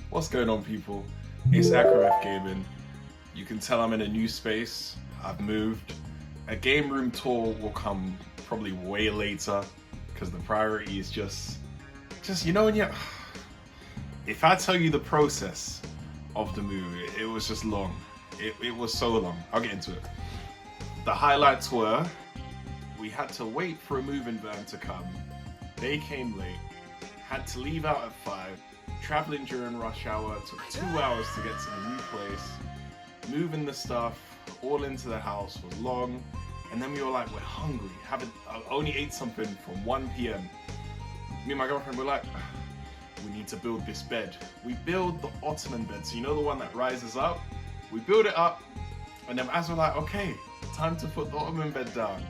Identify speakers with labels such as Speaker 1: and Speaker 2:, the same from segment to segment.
Speaker 1: What's going on, people? It's Akref Gaming. You can tell I'm in a new space. I've moved. A game room tour will come probably way later because the priority is just you know, when you, if I tell you the process of the move, it was just long. It was so long. I'll get into it. The highlights were, we had to wait for a moving van to come. They came late. Had to leave out at 5. Traveling during rush hour, took 2 hours to get to the new place. Moving the stuff all into the house was long, and then we were like, we're hungry. I only ate something from 1 p.m. Me and my girlfriend were like, we need to build this bed. We build the Ottoman bed, so you know the one that rises up? We build it up, and then as we're like, okay, time to put the Ottoman bed down,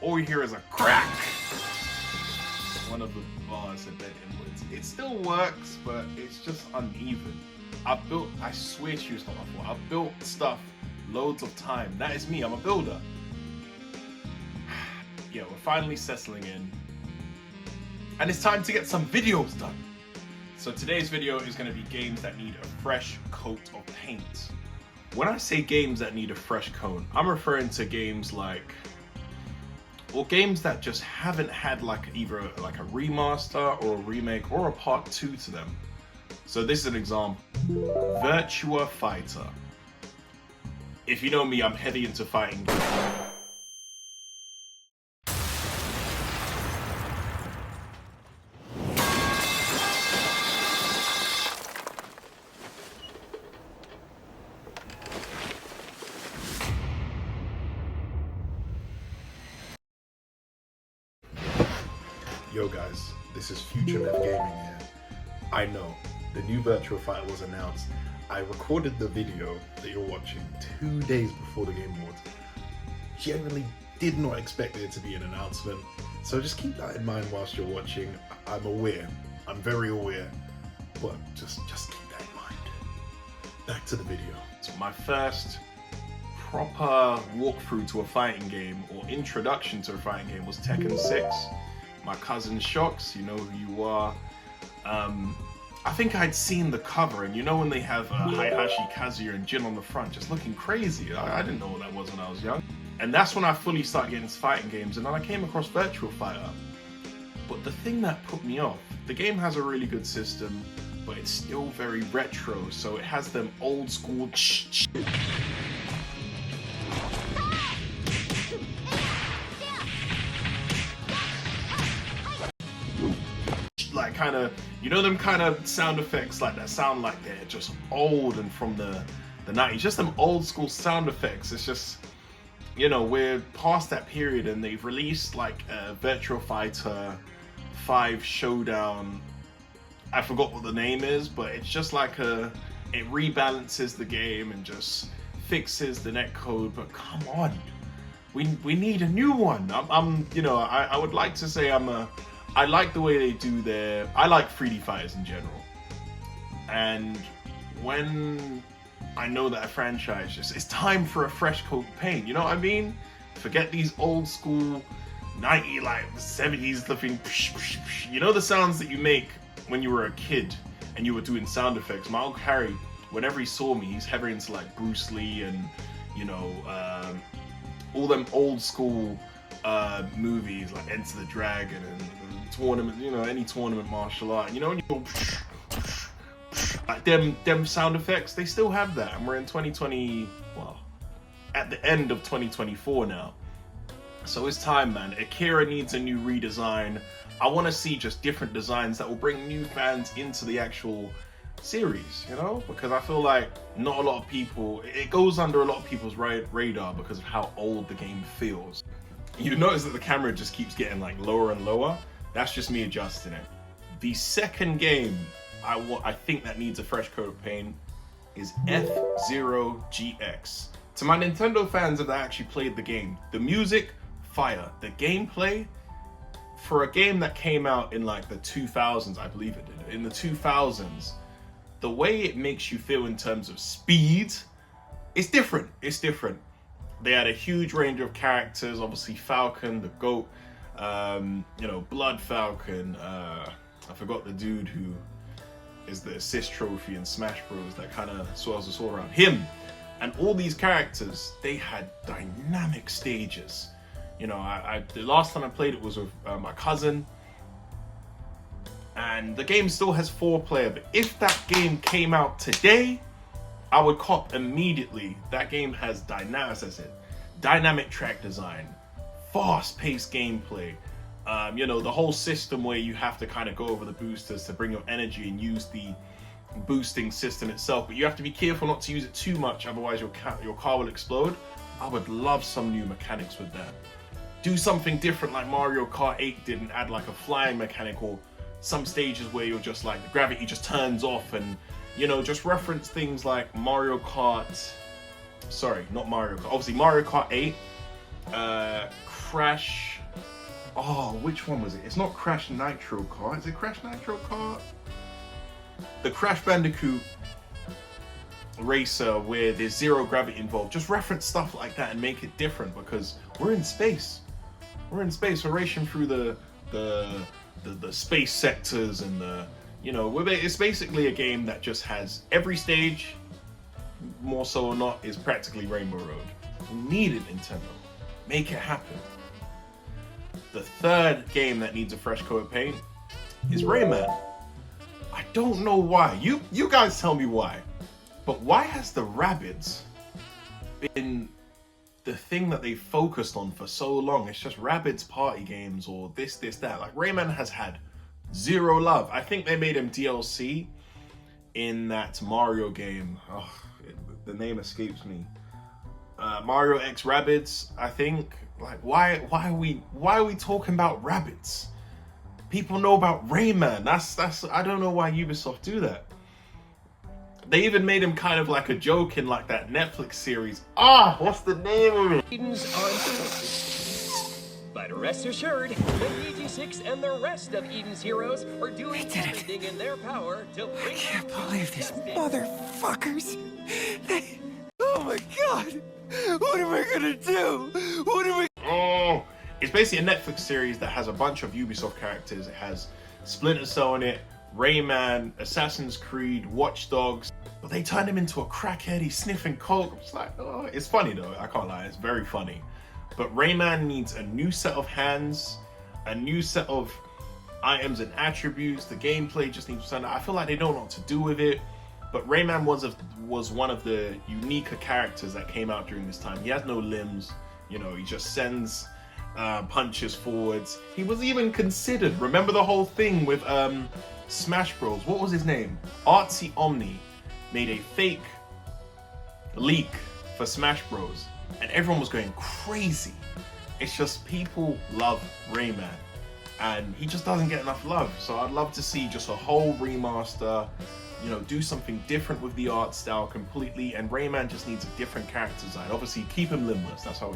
Speaker 1: all we hear is a crack. One of the bars said bed inwards. It still works, but it's just uneven. I swear to you it's not my fault. I've built stuff loads of time. That is me, I'm a builder. Yeah, we're finally settling in. And it's time to get some videos done. So today's video is gonna be games that need a fresh coat of paint. When I say games that need a fresh coat, I'm referring to games like, or games that just haven't had like either like a remaster or a remake or a part 2 to them. So this is an example. Virtua Fighter. If you know me, I'm heavy into fighting games. Yo guys, this is Future Myth Gaming here. I know, the new Virtua Fighter was announced. I recorded the video that you're watching 2 days before the Game Awards. Generally did not expect there to be an announcement, so just keep that in mind whilst you're watching. I'm aware, I'm very aware, but just keep that in mind. Back to the video. So my first proper walkthrough to a fighting game or introduction to a fighting game was Tekken 6. My cousin Shocks, you know who you are. I think I'd seen the cover, and you know when they have Heihachi, Kazuya, and Jin on the front, just looking crazy. I didn't know what that was when I was young. And that's when I fully started getting into fighting games, and then I came across Virtua Fighter. But the thing that put me off, the game has a really good system, but it's still very retro, so it has them old school like kind of, you know, them kind of sound effects like that sound like they're just old and from the 90s, just them old school sound effects. It's just, you know, we're past that period, and they've released like Virtua Fighter 5 Showdown. I forgot what the name is, but it's just like it rebalances the game and just fixes the netcode. But come on, we need a new one. I'm you know, I would like to say I like the way they do I like 3D fighters in general. And when I know that a franchise it's time for a fresh coat of paint, you know what I mean? Forget these old school 90s, like 70s looking, you know, the sounds that you make when you were a kid and you were doing sound effects. My Uncle Harry, whenever he saw me, he's heavy into like Bruce Lee and, you know, all them old school movies like Enter the Dragon and tournament, you know, any tournament martial art, you know, when you go like them sound effects, they still have that. And we're in 2020, well, at the end of 2024 now, so it's time, man. Akira needs a new redesign. I want to see just different designs that will bring new fans into the actual series, you know, because I feel like not a lot of people, it goes under a lot of people's radar because of how old the game feels. You notice that the camera just keeps getting like lower and lower. That's just me adjusting it. The second game I think that needs a fresh coat of paint is F-Zero GX. To my Nintendo fans that actually played the game, the music, fire. The gameplay, for a game that came out in like the 2000s, I believe it did, in the 2000s, the way it makes you feel in terms of speed, it's different. They had a huge range of characters. Obviously, Falcon, the GOAT. You know, Blood Falcon. I forgot the dude who is the assist trophy in Smash Bros. That kind of swirls us all around. Him. And all these characters, they had dynamic stages. You know, the last time I played it was with my cousin. And the game still has 4-player. But if that game came out today, I would cop immediately. That game has dynamic track design, fast-paced gameplay. You know, the whole system where you have to kind of go over the boosters to bring your energy and use the boosting system itself, but you have to be careful not to use it too much, otherwise your car will explode. I would love some new mechanics with that. Do something different like Mario Kart 8 did and add like a flying mechanic, or some stages where you're just like the gravity just turns off, and you know, just reference things like Mario Kart. Sorry, not Mario Kart. Obviously Mario Kart 8, Crash. Oh, which one was it? It's not Crash Nitro Kart. Is it Crash Nitro Kart? The Crash Bandicoot racer where there's zero gravity involved. Just reference stuff like that and make it different, because we're in space. We're in space. We're racing through the space sectors, and you know, it's basically a game that just has every stage, more so or not, is practically Rainbow Road. We need it, Nintendo. Make it happen. The third game that needs a fresh coat of paint is Rayman. I don't know why. You guys tell me why. But why has the Rabbids been the thing that they focused on for so long? It's just Rabbids party games or this, that. Like, Rayman has had zero love. I think they made him DLC in that Mario game. Oh, the name escapes me. Mario X Rabbids, I think. Like, why are we talking about Rabbids? People know about Rayman. That's I don't know why Ubisoft do that. They even made him kind of like a joke in like that Netflix series. What's the name of it?
Speaker 2: But rest assured, the BG6 and the rest of Eden's heroes are doing everything in their power to bring.
Speaker 3: I can't believe these motherfuckers. Oh my god! What am I gonna do?
Speaker 1: It's basically a Netflix series that has a bunch of Ubisoft characters. It has Splinter Cell in it, Rayman, Assassin's Creed, Watch Dogs. But they turned him into a crackhead. He's sniffing coke. It's like, oh, it's funny though. I can't lie. It's very funny. But Rayman needs a new set of hands, a new set of items and attributes. The gameplay just needs to stand out. I feel like they don't know what to do with it. But Rayman was one of the unique characters that came out during this time. He has no limbs. You know, he just sends punches forwards. He was even considered. Remember the whole thing with Smash Bros. What was his name? Artsy Omni made a fake leak for Smash Bros. And everyone was going crazy. It's just people love Rayman, and he just doesn't get enough love. So I'd love to see just a whole remaster. You know, do something different with the art style completely. And Rayman just needs a different character design. Obviously, keep him limbless. That's how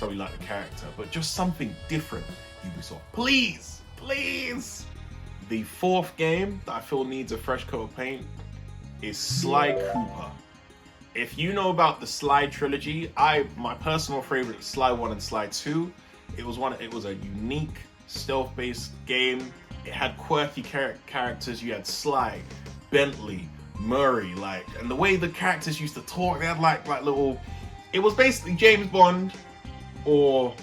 Speaker 1: we like the character. But just something different, Ubisoft. Please, please. The fourth game that I feel needs a fresh coat of paint is Sly Cooper. If you know about the Sly trilogy, my personal favorite is Sly 1 and Sly 2. It was a unique stealth-based game. It had quirky characters. You had Sly, Bentley, Murray, and the way the characters used to talk, they had like little. It was basically James Bond or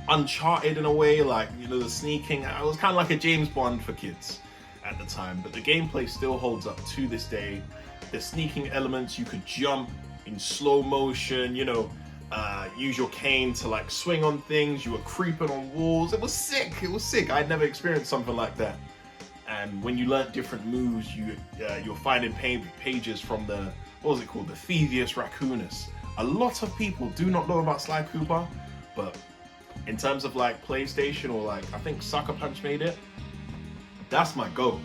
Speaker 1: Uncharted in a way, the sneaking. It was kind of like a James Bond for kids at the time, but the gameplay still holds up to this day. The sneaking elements, you could jump in slow motion, use your cane to swing on things. You were creeping on walls. It was sick. I'd never experienced something like that. And when you learnt different moves, you're finding pages from the Thievius Raccoonus. A lot of people do not know about Sly Cooper, but in terms of PlayStation or I think Sucker Punch made it, that's my go.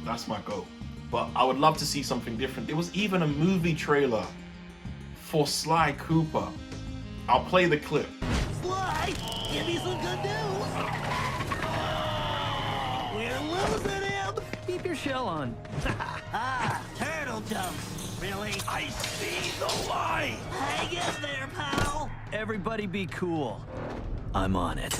Speaker 1: But I would love to see something different. There was even a movie trailer for Sly Cooper. I'll play the clip.
Speaker 4: Sly, give me some good news. We're losing him.
Speaker 3: Keep your shell on.
Speaker 4: Turtle jump. Really?
Speaker 3: I see the light.
Speaker 4: Hang in there, pal.
Speaker 5: Everybody be cool. I'm on it.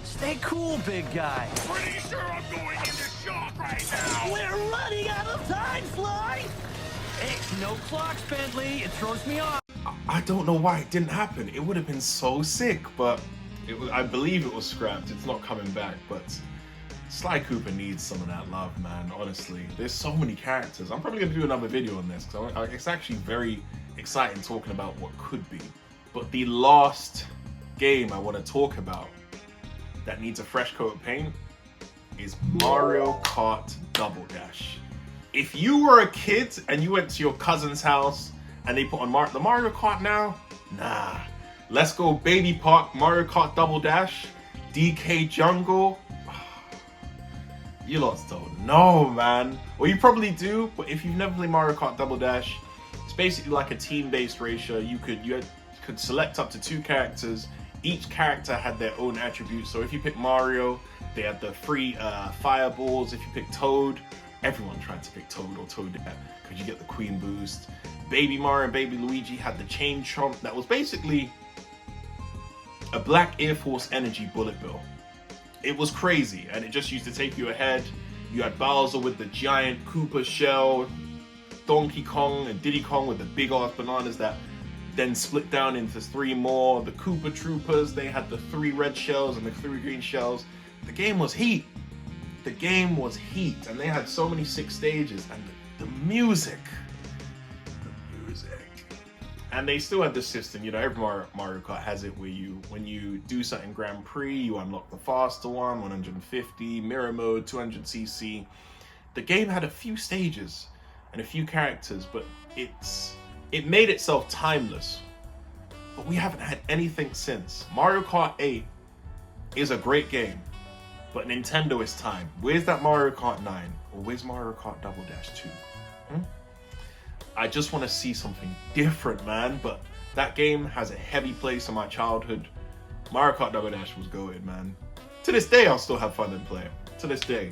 Speaker 5: Stay cool, big guy.
Speaker 6: Pretty sure I'm going into shock right now.
Speaker 4: We're running out of time, Sly!
Speaker 5: Hey, no clocks, Bentley. It throws me off.
Speaker 1: I don't know why it didn't happen. It would have been so sick, but I believe it was scrapped. It's not coming back, but Sly Cooper needs some of that love, man. Honestly, there's so many characters. I'm probably gonna do another video on this because it's actually very exciting talking about what could be. But the last game I want to talk about that needs a fresh coat of paint is Mario Kart Double Dash. If you were a kid and you went to your cousin's house and they put on the Mario Kart now, nah. Let's Go Baby Park, Mario Kart Double Dash, DK Jungle. You lots don't know, man. Well, you probably do, but if you've never played Mario Kart Double Dash, it's basically like a team-based racer. You could select up to 2 characters. Each character had their own attributes. So if you pick Mario, they had the free fireballs. If you pick Toad, everyone tried to pick Toad or Toad because you get the Queen boost. Baby Mario and Baby Luigi had the Chain Chomp. That was basically a Black Air Force Energy bullet bill. It was crazy, and it just used to take you ahead. You had Bowser with the giant Koopa shell, Donkey Kong and Diddy Kong with the big ass bananas that then split down into 3 more. The Koopa Troopers, they had the 3 red shells and the 3 green shells. The game was heat. The game was heat, and they had so many 6 stages, and the music. And they still had this system, you know, every Mario Kart has it where when you do something Grand Prix, you unlock the faster one, 150, mirror mode, 200cc. The game had a few stages and a few characters, but it made itself timeless. But we haven't had anything since. Mario Kart 8 is a great game, but Nintendo is time. Where's that Mario Kart 9? Or where's Mario Kart Double Dash 2? I just want to see something different, man. But that game has a heavy place in my childhood. Mario Kart Double Dash was goated, man. To this day, I'll still have fun and play it. To this day.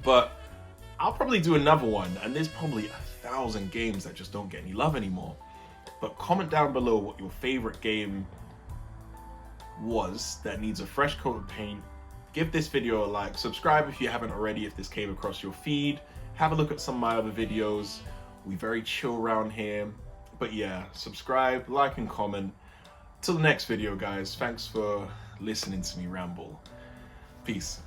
Speaker 1: But I'll probably do another one, and there's probably 1,000 games that just don't get any love anymore. But comment down below what your favorite game was that needs a fresh coat of paint. Give this video a like. Subscribe if you haven't already, if this came across your feed. Have a look at some of my other videos. We very chill around here. But yeah, subscribe, like, and comment. Till the next video, guys. Thanks for listening to me ramble. Peace.